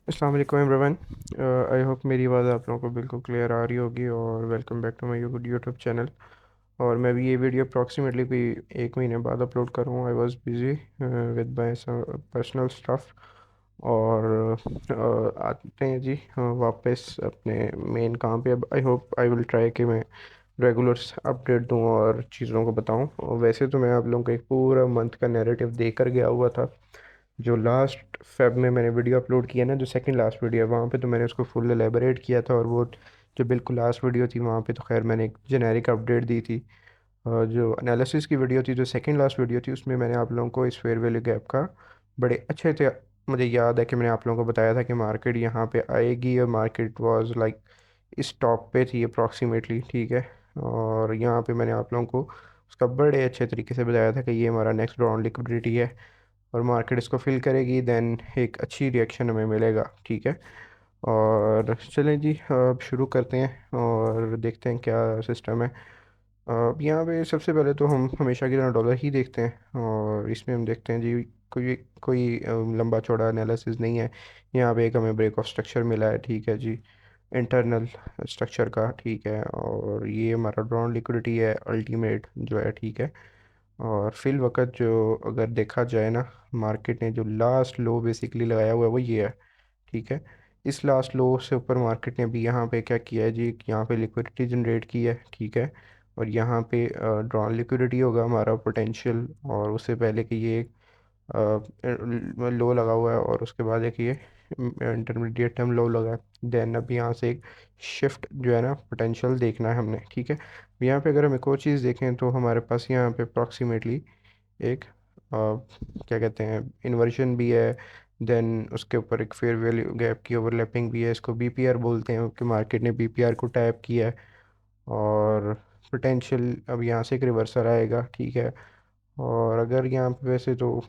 अस्सलाम वालेकुम everyone. I hope मेरी आवाज़ आप लोगों को बिल्कुल क्लियर आ रही होगी और welcome back to my YouTube channel. और मैं भी ये वीडियो अप्रॉक्सीमेटली कोई 1 महीने बाद अपलोड करूँ। I was busy with my personal stuff. और आते हैं जी वापस अपने मेन काम पे। अब I hope I will try कि मैं रेगुलर अपडेट दूँ और चीज़ों को बताऊँ। और वैसे तो मैं आप लोगों को एक पूरा मंथ का नैरेटिव देकर गया हुआ था। जो लास्ट फेब में मैंने वीडियो अपलोड किया ना, जो सेकंड लास्ट वीडियो है, वहाँ पे तो मैंने उसको फुल एलेबोरेट किया था। और वो जो बिल्कुल लास्ट वीडियो थी वहाँ पे तो खैर मैंने एक जेनेरिक अपडेट दी थी। और जो एनालिसिस की वीडियो थी, जो सेकंड लास्ट वीडियो थी, उसमें मैंने आप लोगों को इस फेयर वैल्यू गैप का बड़े अच्छे थे। मुझे याद है कि मैंने आप लोगों को बताया था कि मार्केट यहाँ पे आएगी और मार्केट वाज लाइक इस टॉप पे थी अप्रॉक्सीमेटली, ठीक है। और यहाँ पे मैंने आप लोगों को उसका बड़े अच्छे तरीके से बताया था कि ये हमारा नेक्स्ट राउंड लिक्विडिटी है और मार्केट इसको फिल करेगी, देन एक अच्छी रिएक्शन हमें मिलेगा, ठीक है। और चलें जी, अब शुरू करते हैं और देखते हैं क्या सिस्टम है। अब यहाँ पे सबसे पहले तो हम हमेशा की तरह डॉलर ही देखते हैं और इसमें हम देखते हैं जी कोई कोई लंबा चौड़ा एनालिसिस नहीं है। यहाँ पे एक हमें ब्रेक ऑफ स्ट्रक्चर मिला है, ठीक है जी, इंटरनल स्ट्रक्चर का, ठीक है। और ये हमारा ड्रॉन लिक्विडिटी है अल्टीमेट जो है, ठीक है। और फिल वक्त जो अगर देखा जाए ना, मार्केट ने जो लास्ट लो बेसिकली लगाया हुआ है वो ये है, ठीक है। इस लास्ट लो से ऊपर मार्केट ने भी यहाँ पे क्या किया है जी, यहाँ पे लिक्विडिटी जनरेट की है, ठीक है। और यहाँ पे ड्रॉन लिक्विडिटी होगा हमारा पोटेंशियल। और उससे पहले कि ये लो लगा हुआ है और उसके बाद एक ये इंटरमीडिएट टर्म लो लगा है। देन अब यहाँ से एक शिफ्ट जो है ना पोटेंशियल देखना है हमने, ठीक है। यहाँ पे अगर हम एक और चीज़ देखें तो हमारे पास यहाँ पे अप्रॉक्सीमेटली एक क्या कहते हैं इन्वर्जन भी है। देन उसके ऊपर एक फेयर वैल्यू गैप की ओवरलैपिंग भी है, इसको बीपीआर बोलते हैं कि मार्केट ने बीपीआर को टैप किया है। और पोटेंशियल अब यहाँ से एक रिवर्सल आएगा, ठीक है। और अगर यहाँ पे वैसे तो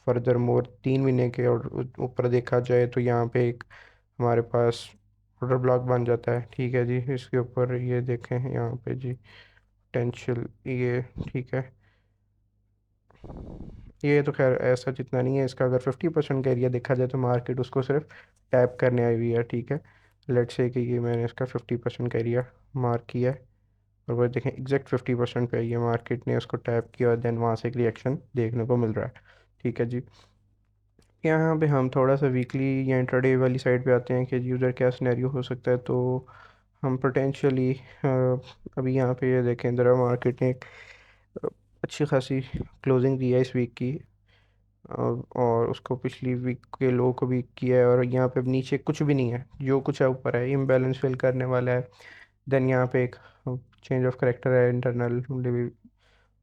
फर्दर मोर 3 महीने के और ऊपर देखा जाए तो यहाँ पे एक हमारे पास ऑर्डर ब्लॉक बन जाता है, ठीक है जी। इसके ऊपर ये देखें यहाँ पे जी पोटेंशियल ये, ठीक है। ये तो खैर ऐसा जितना नहीं है, इसका अगर 50% का एरिया देखा जाए तो मार्केट उसको सिर्फ टैप करने आई हुई है, ठीक है। लेट्स से कि ये मैंने इसका 50% का एरिया मार्क किया है और वो देखें एग्जैक्ट 50% पे ये मार्केट ने उसको टैप किया और देन वहाँ से एक रिएक्शन देखने को मिल रहा है, ठीक है जी। यहाँ पे हम थोड़ा सा वीकली या इंट्राडे वाली साइड पे आते हैं कि यूज़र क्या सिनेरियो हो सकता है। तो हम पोटेंशियली अभी यहाँ पे ये देखें ज़रा, मार्केट ने एक अ, अच्छी खासी क्लोजिंग दी है इस वीक की। और उसको पिछली वीक के लो को भी किया है और यहाँ पे अब नीचे कुछ भी नहीं है, जो कुछ है ऊपर है, इम्बैलेंस फिल करने वाला है। देन यहाँ पे एक चेंज ऑफ करेक्टर है इंटरनल।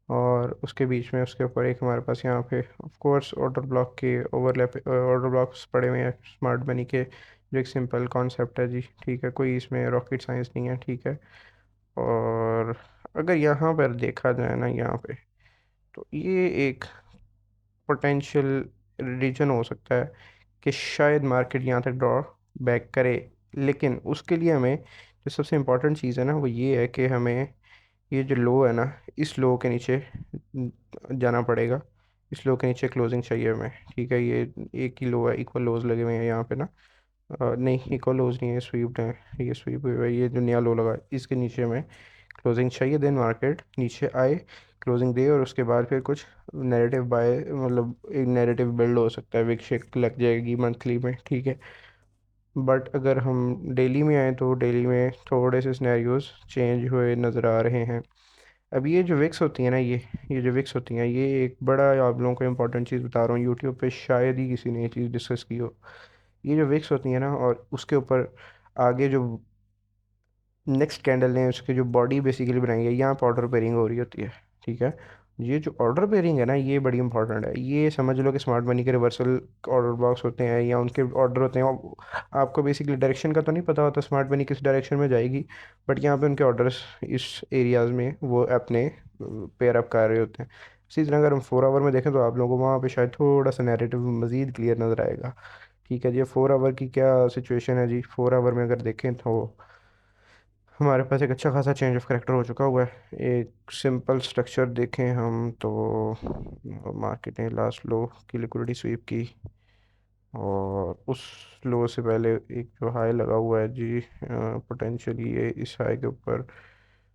और उसके बीच में उसके ऊपर एक हमारे पास यहाँ पे ऑफ कोर्स ऑर्डर ब्लॉक के ओवरलैप ऑर्डर ब्लॉक्स पड़े हुए हैं स्मार्ट मनी के, जो एक सिंपल कॉन्सेप्ट है जी, ठीक है। कोई इसमें रॉकेट साइंस नहीं है, ठीक है। और अगर यहाँ पर देखा जाए ना, यहाँ पे तो ये एक पोटेंशियल रीजन हो सकता है कि शायद मार्केट यहाँ तक ड्रॉ बैक करे। लेकिन उसके लिए हमें जो सबसे इम्पोर्टेंट चीज़ है ना वो ये है कि हमें ये जो लो है ना, इस लो के नीचे जाना पड़ेगा। इस लो के नीचे क्लोजिंग चाहिए हमें, ठीक है। ये एक ही लो है, इक्वल लोज लगे हुए हैं यहाँ पे ना। नहीं, इक्वल लोज नहीं है, स्वीप्ड है, ये स्वीप हुआ है। ये जो नया लो लगा है, इसके नीचे हमें क्लोजिंग चाहिए। देन मार्केट नीचे आए, क्लोजिंग दे और उसके बाद फिर कुछ नैरेटिव बाय मतलब एक नैरेटिव बिल्ड हो सकता है, विक शेक लग जाएगी मंथली में, ठीक है। बट अगर हम डेली में आए तो डेली में थोड़े से सिनेरियोज चेंज हुए नज़र आ रहे हैं। अब ये जो विक्स होती है ना, ये जो विक्स होती हैं, ये एक बड़ा आप लोगों को इम्पोर्टेंट चीज़ बता रहा हूँ, यूट्यूब पे शायद ही किसी ने ये चीज़ डिस्कस की हो। ये जो विक्स होती है ना और उसके ऊपर आगे जो नेक्स्ट कैंडल ने उसकी जो बॉडी बेसिकली बनाई है, यहाँ पर ऑर्डर पेयरिंग हो रही होती है, ठीक है। ये जो ऑर्डर पेयरिंग है ना, ये बड़ी इंपॉर्टेंट है। ये समझ लो कि स्मार्ट मनी के रिवर्सल ऑर्डर बॉक्स होते हैं या उनके ऑर्डर होते हैं। आपको बेसिकली डायरेक्शन का तो नहीं पता होता स्मार्ट मनी किस डायरेक्शन में जाएगी, बट यहाँ पे उनके ऑर्डर्स इस एरियाज में वो अपने पेयर अप कर रहे होते हैं। इसी तरह अगर हम 4 आवर में देखें तो आप लोगों को वहाँ पे शायद थोड़ा सा नैरेटिव मज़ीद क्लियर नज़र आएगा, ठीक है जी। 4 आवर की क्या सिचुएशन है जी, 4 आवर में अगर देखें तो हमारे पास एक अच्छा खासा चेंज ऑफ करेक्टर हो चुका हुआ है। एक सिंपल स्ट्रक्चर देखें हम तो मार्केट ने लास्ट लो की लिक्विडिटी स्वीप की, और उस लो से पहले एक जो हाई लगा हुआ है जी, पोटेंशियली ये इस हाई के ऊपर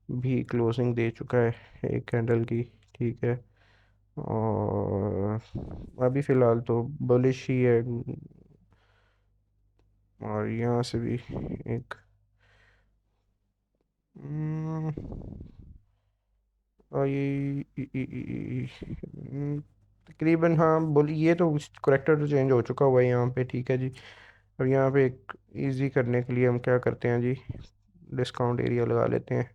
भी क्लोजिंग दे चुका है एक कैंडल की, ठीक है। और अभी फ़िलहाल तो बुलिश ही है। और यहाँ से भी एक हम्म, और तकरीबन हाँ बोली ये तो करेक्टर तो चेंज हो चुका हुआ है यहाँ पे, ठीक है जी। अब यहाँ पे एक इजी करने के लिए हम क्या करते हैं जी, डिस्काउंट एरिया लगा लेते हैं।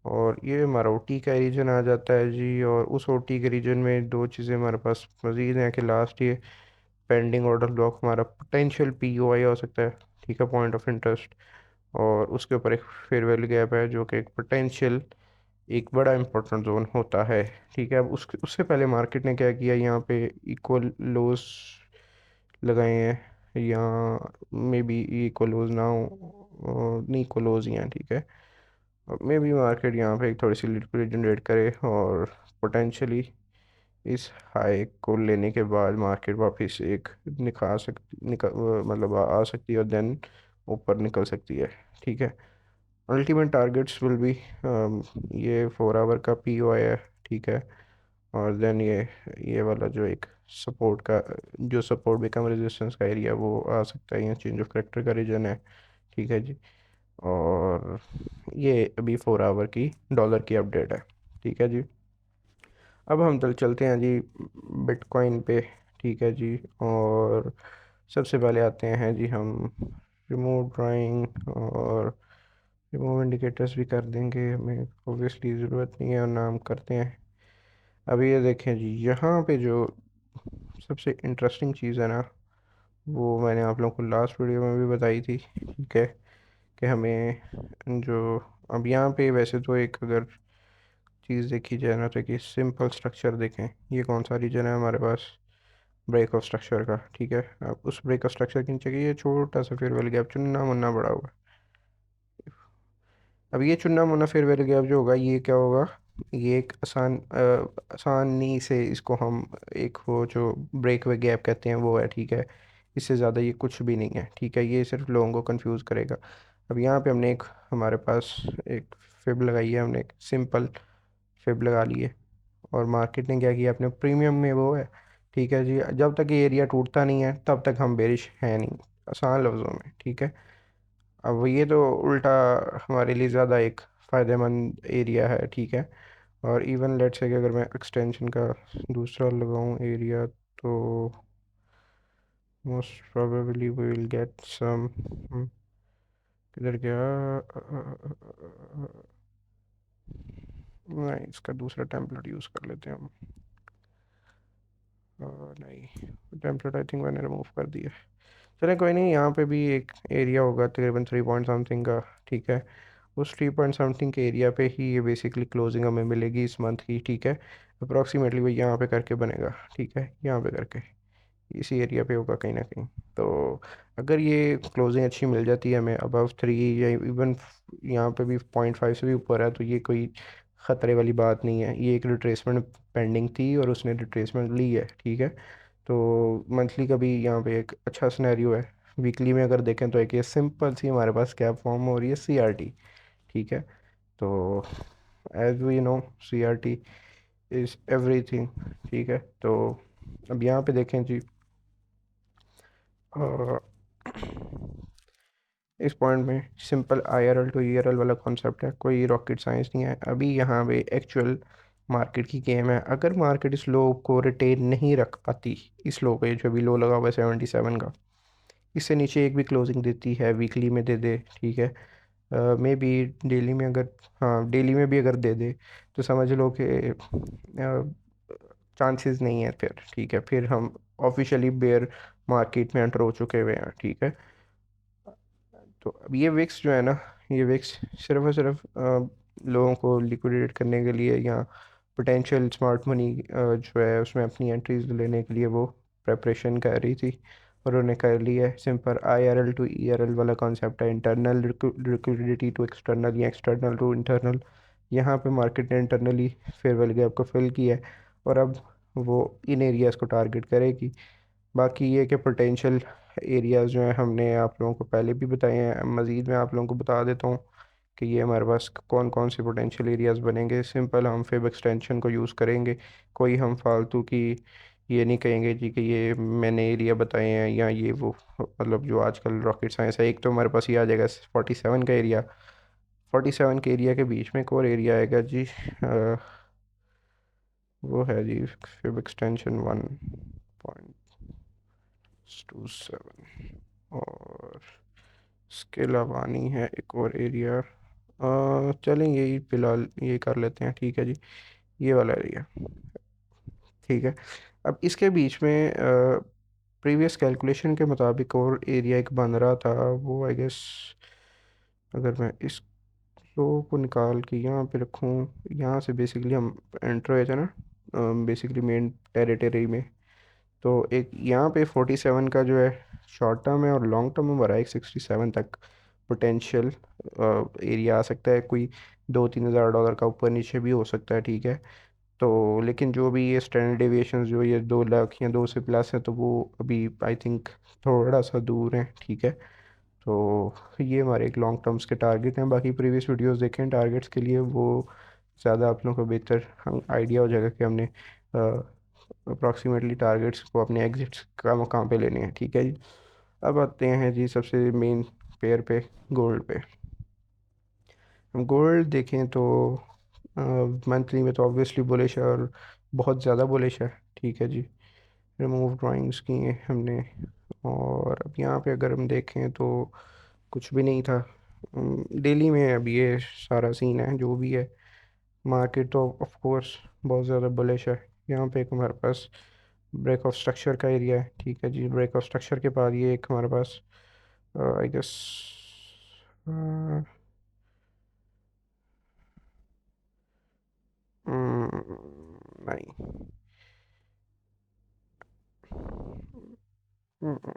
और ये हमारा ओटी का रीजन आ जाता है जी। और उस ओटी के रीजन में दो चीज़ें हमारे पास मज़ीद हैं कि लास्ट ये पेंडिंग ऑर्डर ब्लॉक हमारा पोटेंशियल पीओआई हो सकता है, ठीक है, पॉइंट ऑफ इंटरेस्ट। और उसके ऊपर एक फेयर वैल्यू गैप है जो कि एक पोटेंशियल एक बड़ा इंपॉर्टेंट जोन होता है, ठीक है। अब उससे पहले मार्केट ने क्या किया, यहाँ पे इक्वल लोस लगाए हैं, या मे बी इक्वल लोज ना हो, नहीं इक्वल लोज ही हैं, ठीक है। मे बी मार्केट यहाँ पे एक थोड़ी सी लिक्विडिटी जनरेट करे और पोटेंशियली इस हाई को लेने के बाद मार्केट वापस एक निखा सकती मतलब आ सकती है और देन ऊपर निकल सकती है, ठीक है। अल्टीमेट टारगेट्स विल बी ये 4 आवर का पीओआई है, ठीक है। और देन ये वाला जो एक सपोर्ट का जो सपोर्ट बिकम रेजिस्टेंस का एरिया वो आ सकता है, यहाँ चेंज ऑफ करेक्टर का रीजन है, ठीक है जी। और ये अभी 4 आवर की डॉलर की अपडेट है, ठीक है जी। अब हम चलते हैं जी बिटकॉइन पे, ठीक है जी। और सबसे पहले आते हैं जी हम रिमूव ड्राइंग और रिमूव इंडिकेटर्स भी कर देंगे, हमें ऑब्वियसली ज़रूरत नहीं है और नाम करते हैं। अभी ये देखें जी, यहाँ पे जो सबसे इंटरेस्टिंग चीज़ है ना, वो मैंने आप लोगों को लास्ट वीडियो में भी बताई थी, ठीक है। कि हमें जो अब यहाँ पे वैसे तो एक अगर चीज़ देखी जाए ना, तो कि सिंपल स्ट्रक्चर देखें, ये कौन सा रीजन है हमारे पास ब्रेक ऑफ स्ट्रक्चर का, ठीक है। अब उस ब्रेक ऑफ स्ट्रक्चर के नीचे कि ये छोटा सा फेयरवेल गैप चुनना मुन्ना बड़ा हुआ है। अब ये चुनना मुन्ना फेयरवेल गैप जो होगा ये क्या होगा, ये एक आसानी से इसको हम एक वो जो ब्रेक वे गैप कहते हैं वो है, ठीक है। इससे ज़्यादा ये कुछ भी नहीं है, ठीक है। ये सिर्फ लोगों को कंफ्यूज करेगा। अब यहाँ पे हमने एक हमारे पास एक फिब लगाई है, हमने एक सिंपल फिब लगा ली है। और मार्केट ने क्या किया, अपने प्रीमियम में वो है, ठीक है जी। जब तक ये एरिया टूटता नहीं है तब तक हम बेरिश है नहीं, आसान लफ्ज़ों में, ठीक है। अब ये तो उल्टा हमारे लिए ज़्यादा एक फ़ायदेमंद एरिया है, ठीक है। और इवन लेट्स से कि अगर मैं एक्सटेंशन का दूसरा लगाऊं एरिया, तो most probably we will get some, किधर गया, नहीं इसका दूसरा टेम्पलेट यूज़ कर लेते हैं हम। नहीं टेम्पलेट आई थिंक मैंने रिमूव कर दिया। चले कोई नहीं, यहाँ पे भी एक एरिया होगा तकरीबन 3 पॉइंट समथिंग का, ठीक है। उस 3 पॉइंट समथिंग के एरिया पे ही ये बेसिकली क्लोजिंग हमें मिलेगी इस मंथ की, ठीक है। अप्रॉक्सीमेटली वही यहाँ पे करके बनेगा, ठीक है, यहाँ पे करके इसी एरिया पे होगा कहीं ना कहीं। तो अगर ये क्लोजिंग अच्छी मिल जाती है हमें अबव 3, या इवन यहाँ पे भी 0.5 से भी ऊपर है, तो ये कोई ख़तरे वाली बात नहीं है। ये एक रिट्रेसमेंट पेंडिंग थी और उसने रिट्रेसमेंट ली है, ठीक है। तो मंथली का भी यहाँ पे एक अच्छा सिनेरियो है। वीकली में अगर देखें तो एक ये सिंपल सी हमारे पास कैप फॉर्म हो रही है सीआरटी, ठीक है। तो as we know CRT is everything, ठीक है। तो अब यहाँ पे देखें जी, अ, इस पॉइंट में सिंपल आईआरएल टू ईआरएल वाला कॉन्सेप्ट है, कोई रॉकेट साइंस नहीं है। अभी यहाँ पे एक्चुअल मार्केट की गेम है। अगर मार्केट इस लो को रिटेन नहीं रख पाती, इस लो पे जो भी लो लगा हुआ है 77 का, इससे नीचे एक भी क्लोजिंग देती है, वीकली में दे दे, ठीक है, मे बी डेली में अगर, हाँ डेली में भी अगर दे दे, तो समझ लो कि चांसेस नहीं है फिर, ठीक है। फिर हम ऑफिशियली बेयर मार्केट में एंटर हो चुके हुए हैं, ठीक है। तो अब ये विक्स जो है ना, ये विक्स सिर्फ और सिर्फ लोगों को लिक्विडेट करने के लिए, या पोटेंशियल स्मार्ट मनी जो है उसमें अपनी एंट्रीज लेने के लिए वो प्रेपरेशन कर रही थी। और उन्होंने कर ली है। सिंपल आईआरएल टू ईआरएल वाला कॉन्सेप्ट है, इंटरनल लिक्विडिटी टू एक्सटर्नल या एक्सटर्नल टू इंटरनल। यहाँ पे मार्केट ने इंटरनली फेयरवेल गैप को फिल किया है और अब वो इन एरियाज़ को टारगेट करेगी। बाकी ये कि पोटेंशियल एरियाज़ जो हैं हमने आप लोगों को पहले भी बताए हैं, मज़ीद मैं आप लोगों को बता देता हूँ कि ये हमारे पास कौन कौन से पोटेंशियल एरियाज़ बनेंगे। सिंपल हम फिब एक्सटेंशन को यूज़ करेंगे, कोई हम फालतू की ये नहीं कहेंगे जी कि ये मैंने एरिया बताए हैं या ये वो, मतलब जो आजकल रॉकेट साइंस है। एक तो हमारे पास ये आ जाएगा 47 का एरिया, 47 के एरिया के बीच में एक और एरिया आएगा जी, वो है जी फिब एक्सटेंशन 1.27। और इसके अलावा नहीं है एक और एरिया, चलें यही फिलहाल ये कर लेते हैं, ठीक है जी, ये वाला एरिया, ठीक है। अब इसके बीच में प्रीवियस कैलकुलेशन के मुताबिक और एरिया एक बन रहा था, वो आई गेस अगर मैं इस लो को निकाल के यहाँ पे रखूँ, यहाँ से बेसिकली हम एंटर हुए थे ना बेसिकली मेन टेरिटरी में। तो एक यहाँ पे 47 का जो है शॉर्ट टर्म है और लॉन्ग टर्म में भरा है 67 तक पोटेंशियल एरिया आ सकता है, कोई 2-3 हज़ार डॉलर का ऊपर नीचे भी हो सकता है, ठीक है। तो लेकिन जो भी ये स्टैंडर्ड डेविएशन जो ये 2 लाख या 2 से प्लस है, तो वो अभी आई थिंक थोड़ा सा दूर है, ठीक है। तो ये हमारे एक लॉन्ग टर्म्स के टारगेट हैं। बाकी प्रीवियस वीडियोस देखें टारगेट्स के लिए, वो ज़्यादा आप लोगों को बेहतर आइडिया हो जाएगा कि हमने अप्रॉक्सीमेटली टारगेट्स को अपने एग्जिट्स कहाँ कहाँ पे लेने हैं, ठीक है जी। अब आते हैं जी सबसे मेन पेयर पे, गोल्ड पे। हम गोल्ड देखें तो मंथली में तो ऑब्वियसली बुलिश है और बहुत ज़्यादा बुलिश है, ठीक है जी। रिमूव ड्राइंग्स की हैं हमने, और अब यहाँ पे अगर हम देखें तो कुछ भी नहीं था। डेली में अब ये सारा सीन है जो भी है। मार्केट तो ऑफ कोर्स बहुत ज़्यादा बुलिश है। यहाँ पे एक हमारे पास ब्रेक ऑफ स्ट्रक्चर का एरिया है, ठीक है जी। ब्रेक ऑफ स्ट्रक्चर के बाद ये एक हमारे पास आई गेस नहीं, हम्म,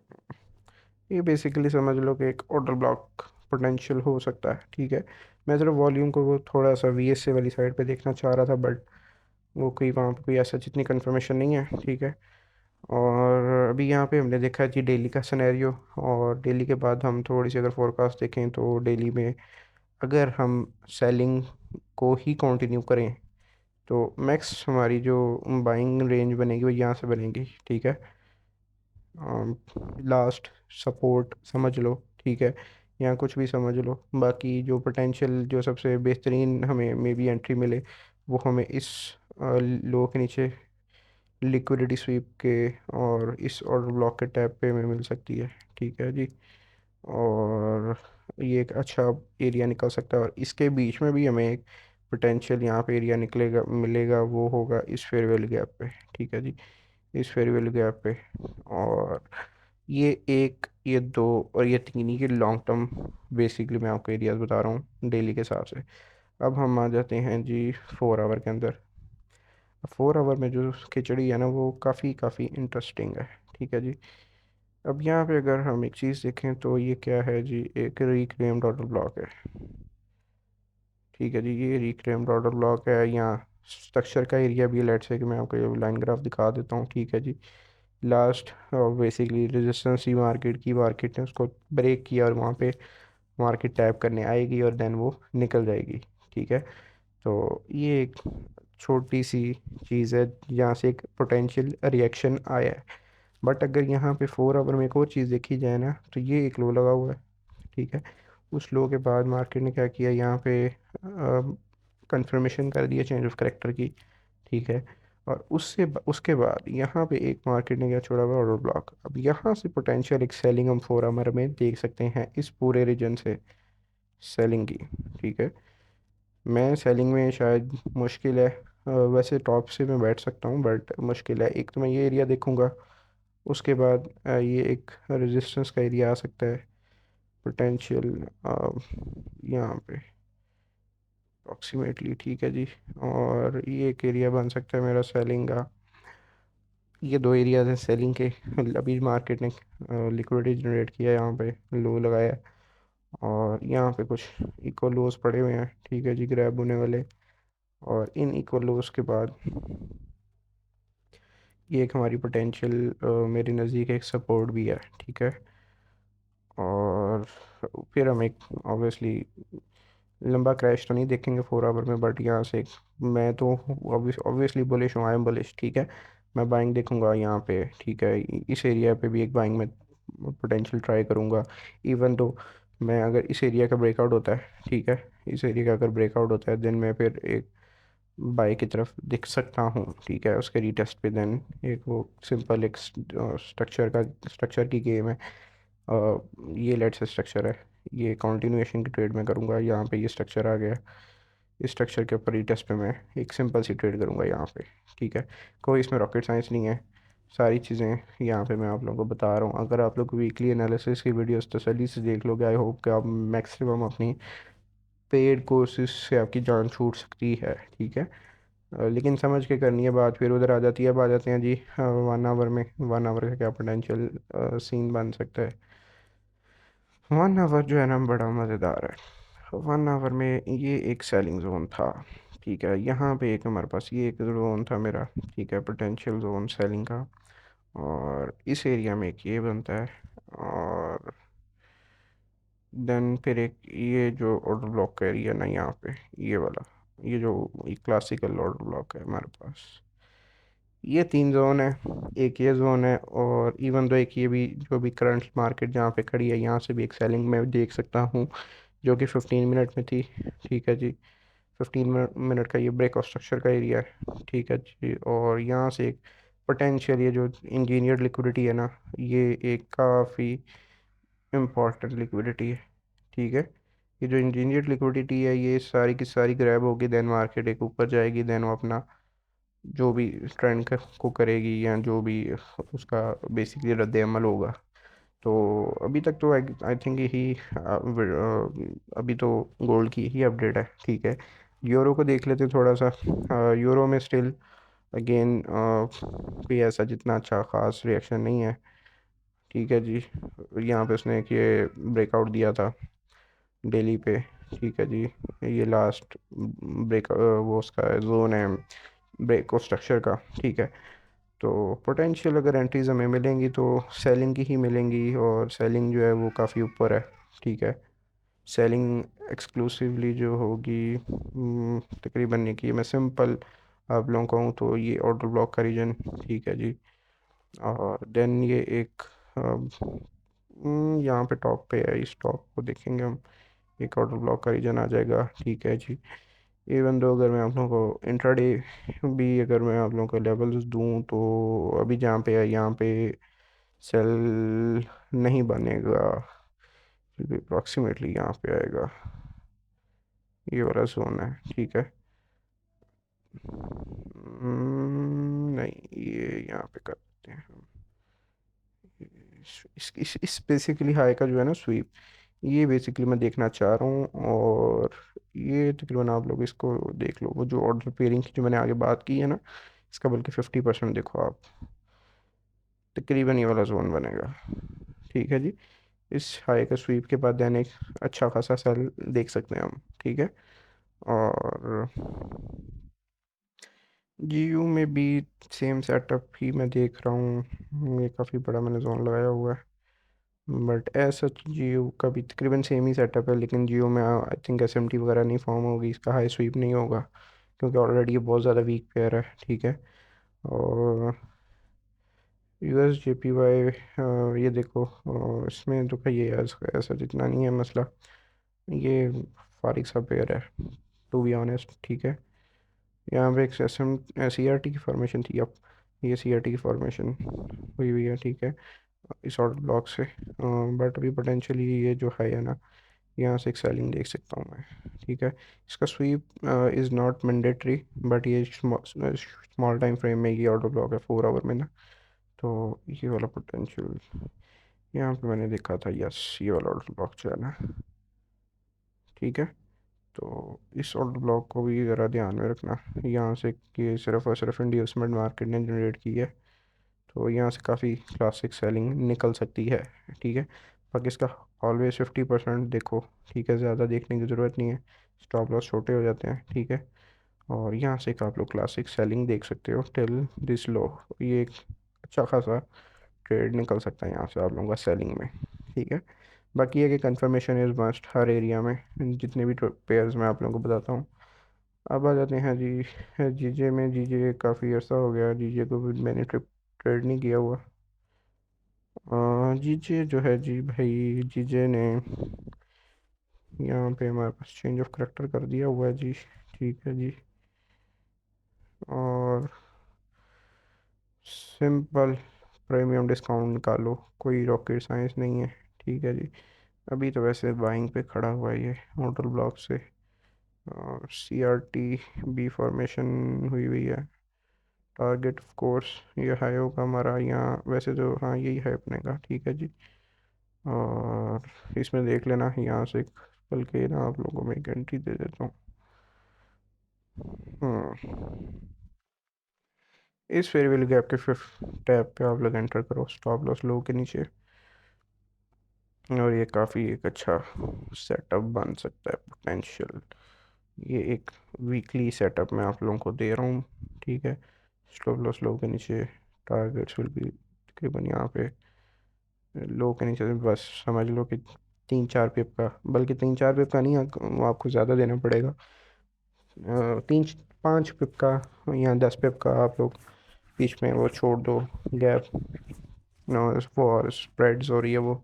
ये बेसिकली समझ लो कि एक ऑर्डर ब्लॉक पोटेंशियल हो सकता है, ठीक है। मैं ज़रा वॉल्यूम को वो थोड़ा सा VSA वाली साइड पे देखना चाह रहा था, बट वो कोई वहाँ पे कोई ऐसा जितनी कंफर्मेशन नहीं है, ठीक है। और अभी यहाँ पे हमने देखा जी डेली का सिनेरियो, और डेली के बाद हम थोड़ी सी अगर फोरकास्ट देखें तो डेली में अगर हम सेलिंग को ही कंटिन्यू करें तो मैक्स हमारी जो बाइंग रेंज बनेगी वो यहाँ से बनेगी, ठीक है। लास्ट सपोर्ट समझ लो, ठीक है, या कुछ भी समझ लो। बाकी जो पोटेंशियल जो सबसे बेहतरीन हमें मे बी एंट्री मिले वो हमें इस लो के नीचे लिक्विडिटी स्वीप के और इस ऑर्डर ब्लॉक के टैप पे में मिल सकती है, ठीक है जी। और ये एक अच्छा एरिया निकल सकता है, और इसके बीच में भी हमें एक पोटेंशियल यहाँ पे एरिया निकलेगा मिलेगा, वो होगा इस फेयरवेल गैप पे, ठीक है जी, इस फेयरवेल गैप पे। और ये एक, ये दो और ये तीन ही के लॉन्ग टर्म बेसिकली मैं आपको एरियाज बता रहा हूँ डेली के हिसाब से। अब हम आ जाते हैं जी 4 आवर के अंदर। 4 आवर में जो खिचड़ी है ना वो काफ़ी काफ़ी इंटरेस्टिंग है, ठीक है जी। अब यहाँ पे अगर हम एक चीज़ देखें तो ये क्या है जी, एक रिक्लेम्ड ऑर्डर ब्लॉक है, ठीक है जी। ये रिक्लेम्ड ऑर्डर ब्लॉक है, यहाँ स्ट्रक्चर का एरिया भी, लेट्स से कि मैं आपको ये लाइन ग्राफ दिखा देता हूँ, ठीक है जी। लास्ट बेसिकली रेजिस्टेंस ही मार्केट ने उसको ब्रेक किया और वहाँ पे मार्केट टैप करने आएगी और देन वो निकल जाएगी, ठीक है। तो ये एक छोटी सी चीज़ है जहाँ से एक पोटेंशियल रिएक्शन आया है। बट अगर यहाँ पे 4 आवर में एक और चीज़ देखी जाए ना, तो ये एक लो लगा हुआ है, ठीक है। उस लो के बाद मार्केट ने क्या किया, यहाँ पे कंफर्मेशन कर दिया चेंज ऑफ करेक्टर की, ठीक है। और उसके बाद यहाँ पे एक मार्केट ने क्या छोड़ा हुआ, ऑर्डर ब्लॉक। अब यहाँ से पोटेंशियल एक सेलिंग हम 4 आवर में देख सकते हैं इस पूरे रीजन से, सेलिंग की, ठीक है। मैं सेलिंग में शायद मुश्किल है, वैसे टॉप से मैं बैठ सकता हूँ बट मुश्किल है। एक तो मैं ये एरिया देखूंगा, उसके बाद ये एक रेजिस्टेंस का एरिया आ सकता है पोटेंशियल यहाँ पे अप्रॉक्सीमेटली, ठीक है जी। और ये एक एरिया बन सकता है मेरा सेलिंग का। ये दो एरियाज हैं सेलिंग के। अभी मार्केट ने लिक्विडिटी जनरेट किया है, यहाँ पे लो लगाया है, और यहाँ पे कुछ इक्वल लोज पड़े हुए हैं, ठीक है जी, ग्रैब होने वाले। और इन इक्वल लोज के बाद ये एक हमारी पोटेंशियल मेरे नज़दीक एक सपोर्ट भी है, ठीक है। और फिर हम एक ऑब्वियसली लंबा क्रैश तो नहीं देखेंगे 4 आवर में, बट यहाँ से मैं तो ऑब्वियसली बुलिश हूँ, आई एम बुलिश, ठीक है। मैं बाइंग देखूंगा यहाँ पे, ठीक है। इस एरिया पे भी एक बाइंग में पोटेंशियल ट्राई करूंगा। इवन तो मैं अगर इस एरिया का ब्रेकआउट होता है, ठीक है, इस एरिया का अगर ब्रेकआउट होता है देन मैं फिर एक बाई की तरफ दिख सकता हूँ, ठीक है। उसके रीटेस्ट पे देन एक वो सिंपल एक स्ट्रक्चर की गेम है। ये लेट्स से स्ट्रक्चर है, ये कंटिन्यूएशन की ट्रेड में करूँगा। यहाँ पे ये स्ट्रक्चर आ गया, इस स्ट्रक्चर के ऊपर रीटेस्ट पे मैं एक सिंपल सी ट्रेड करूँगा यहाँ पे, ठीक है। कोई इसमें रॉकेट साइंस नहीं है, सारी चीज़ें यहाँ पे मैं आप लोगों को बता रहा हूँ। अगर आप लोग वीकली एनालिसिस की वीडियोस तसल्ली से देख लोगे, आई होप कि आप मैक्सिमम अपनी पेड कोर्सेज से आपकी जान छूट सकती है, ठीक है। लेकिन समझ के करनी है बात, फिर उधर आ जाती है। अब आ जाते हैं जी 1 आवर में, 1 आवर का क्या पोटेंशियल सीन बन सकता है। 1 आवर जो है ना बड़ा मज़ेदार है। 1 आवर में ये एक सेलिंग जोन था, ठीक है। यहाँ पे एक हमारे पास ये एक जोन था मेरा, ठीक है, पोटेंशियल जोन सेलिंग का। और इस एरिया में एक ये बनता है, और देन फिर एक ये जो ऑर्डर ब्लॉक का एरिया ना यहाँ पे, ये वाला, ये जो ये क्लासिकल ऑर्डर ब्लॉक है हमारे पास, ये 3 जोन है। एक ये जोन है, और इवन दो एक ये भी जो भी करंट मार्केट जहाँ पे खड़ी है, यहाँ से भी एक सेलिंग मैं देख सकता हूँ जो कि 15 मिनट में थी, ठीक है जी। 15 मिनट का ये ब्रेक ऑफ स्ट्रक्चर का एरिया है, ठीक है जी। और यहाँ से एक पोटेंशियल ये जो इंजीनियर्ड लिक्विडिटी है ना, ये एक काफ़ी इम्पॉर्टेंट लिक्विडिटी है, ठीक है। ये जो इंजीनियर्ड लिक्विडिटी है ये सारी की सारी ग्रैब होगी, देन मार्केट एक ऊपर जाएगी, देन वो अपना जो भी ट्रेंड को करेगी, या जो भी उसका बेसिकली रद्द अमल होगा। तो अभी तक तो आई थिंक यही अभी तो गोल्ड की ही अपडेट है, ठीक है। यूरो को देख लेते हैं थोड़ा सा। यूरो में स्टिल अगेन कोई ऐसा जितना अच्छा खास रिएक्शन नहीं है, ठीक है जी। यहाँ पे उसने एक ये ब्रेकआउट दिया था डेली पे, ठीक है जी। ये लास्ट ब्रेक वो उसका जोन है ब्रेक ऑफ स्ट्रक्चर का, ठीक है। तो पोटेंशियल अगर एंट्रीज हमें मिलेंगी तो सेलिंग की ही मिलेंगी, और सेलिंग जो है वो काफ़ी ऊपर है, ठीक है। सेलिंग एक्सक्लूसिवली जो होगी तकरीबन ये कि मैं सिंपल आप लोगों को कहूँ तो ये ऑर्डर ब्लॉक का रीजन, ठीक है जी। और देन ये एक यहाँ पे टॉप पे है, इस टॉप को देखेंगे हम, एक ऑर्डर ब्लॉक का रीजन आ जाएगा, ठीक है जी। इवन दो अगर मैं आप लोगों को इंट्राडे भी अगर मैं आप लोगों को लेवल्स दूं तो अभी जहाँ पे है यहाँ पे सेल नहीं बनेगा, फिर भी अप्रॉक्सीमेटली यहाँ पे आएगा, ये वाला जोन है, ठीक है। नहीं, ये यहाँ पे करते हैं हम। इस बेसिकली हाई का जो है ना स्वीप, ये बेसिकली मैं देखना चाह रहा हूँ। और ये तकरीबन आप लोग इसको देख लो, वो जो ऑर्डर पेयरिंग की जो मैंने आगे बात की है ना, इसका बल्कि 50% देखो आप, तकरीबन ये वाला जोन बनेगा, ठीक है जी। इस हाई का स्वीप के बाद देन एक अच्छा खासा सेल देख सकते हैं हम, ठीक है। और जीयू में भी सेम सेटअप ही मैं देख रहा हूँ, ये काफ़ी बड़ा मैंने जोन लगाया हुआ है। बट ऐसा जियो का भी तकरीबन सेम ही सेटअप है, लेकिन जियो में आई थिंक एसएमटी वगैरह नहीं फॉर्म होगी, इसका हाई स्वीप नहीं होगा, क्योंकि ऑलरेडी ये बहुत ज़्यादा वीक पेयर है, ठीक है। और यूएस जेपीवाई ये देखो, इसमें तो भाई ये ऐसा ऐसा जितना नहीं है मसला, ये फारिग सा पेयर है टू बी ऑनेस्ट, ठीक है। यहाँ पे एक S M C R T की फॉर्मेशन थी, अब ये सी आर टी की फॉर्मेशन हुई हुई है, ठीक है, इस ऑर्डर ब्लॉक से। बट अभी पोटेंशियली ये जो है ना, यहाँ से एक सेलिंग देख सकता हूँ मैं, ठीक है। इसका sweep is not mandatory, but ये स्मॉल टाइम फ्रेम में ये ऑर्डर ब्लॉक है 4 आवर में ना, तो ये वाला पोटेंशियल यहाँ पे मैंने देखा था, यस, ये वाला ऑर्डर ब्लॉक जो है ना, ठीक है। तो इस ऑर्डर ब्लॉक को भी ज़रा ध्यान में रखना, यहाँ से कि सिर्फ और सिर्फ इंड्यूसमेंट मार्केट ने जनरेट की है, तो यहाँ से काफ़ी क्लासिक सेलिंग निकल सकती है, ठीक है। बाकी इसका ऑलवेज 50% देखो, ठीक है, ज़्यादा देखने की ज़रूरत नहीं है, स्टॉप लॉस छोटे हो जाते हैं, ठीक है। और यहाँ से एक आप लोग क्लासिक सेलिंग देख सकते हो टिल दिस लो। ये एक अच्छा खासा ट्रेड निकल सकता है यहाँ से आप लोगों का सेलिंग में। ठीक है, बाकी ये कि confirmation is must her area में, जितने भी पेयर्स मैं आप लोगों को बताता हूँ। अब आ जाते हैं जी जीजे में। जीजे काफ़ी अर्सा हो गया, जीजे को भी मैंने ट्रेड नहीं किया हुआ। जीजे जो है जी भाई, जीजे ने यहाँ पे हमारे पास चेंज ऑफ करेक्टर कर दिया हुआ है जी। ठीक है जी, और सिंपल प्रीमियम डिस्काउंट निकालो, कोई रॉकेट साइंस नहीं है। ठीक है जी, अभी तो वैसे बाइंग पे खड़ा हुआ है ये होटल ब्लॉक से। और CRT बी फॉर्मेशन हुई हुई है। टारगेट ऑफ कोर्स ये हाई होगा हमारा यहाँ वैसे तो, हाँ यही है अपने का। ठीक है जी, और इसमें देख लेना यहाँ से, बल्कि ना आप लोगों को मैं एक एंट्री दे देता हूँ। इस फेयरवेल गैप के फिफ्थ टैब पे आप लोग एंटर करो, स्टॉप लॉस लो के नीचे। और ये काफ़ी एक अच्छा सेटअप बन सकता है पोटेंशियल। ये एक वीकली सेटअप मैं आप लोगों को दे रहा हूँ। ठीक है, स्टॉप लॉस लो के नीचे, टारगेट्स विल बी तकरीबन यहाँ पे लो के नीचे। बस समझ लो कि 3-4 पिप का, बल्कि 3-4 पिप का नहीं, वो आपको ज़्यादा देना पड़ेगा। 3-5 पिप का या 10 पिप का आप लोग बीच में वो छोड़ दो गैप, नो वो और स्प्रेड्स हो रही है वो।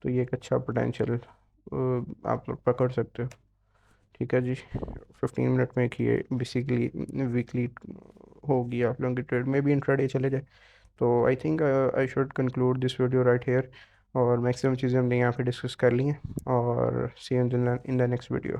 तो ये एक अच्छा पोटेंशियल आप लोग पकड़ सकते हो। ठीक है जी, 15 मिनट में एक ये बेसिकली वीकली होगी आप लोगों की ट्रेड में भी इंट्राडे चले जाए। तो I think I should conclude this video right here. और मैक्सिमम चीज़ें हमने यहाँ पे डिस्कस कर ली हैं, और see you in the next video.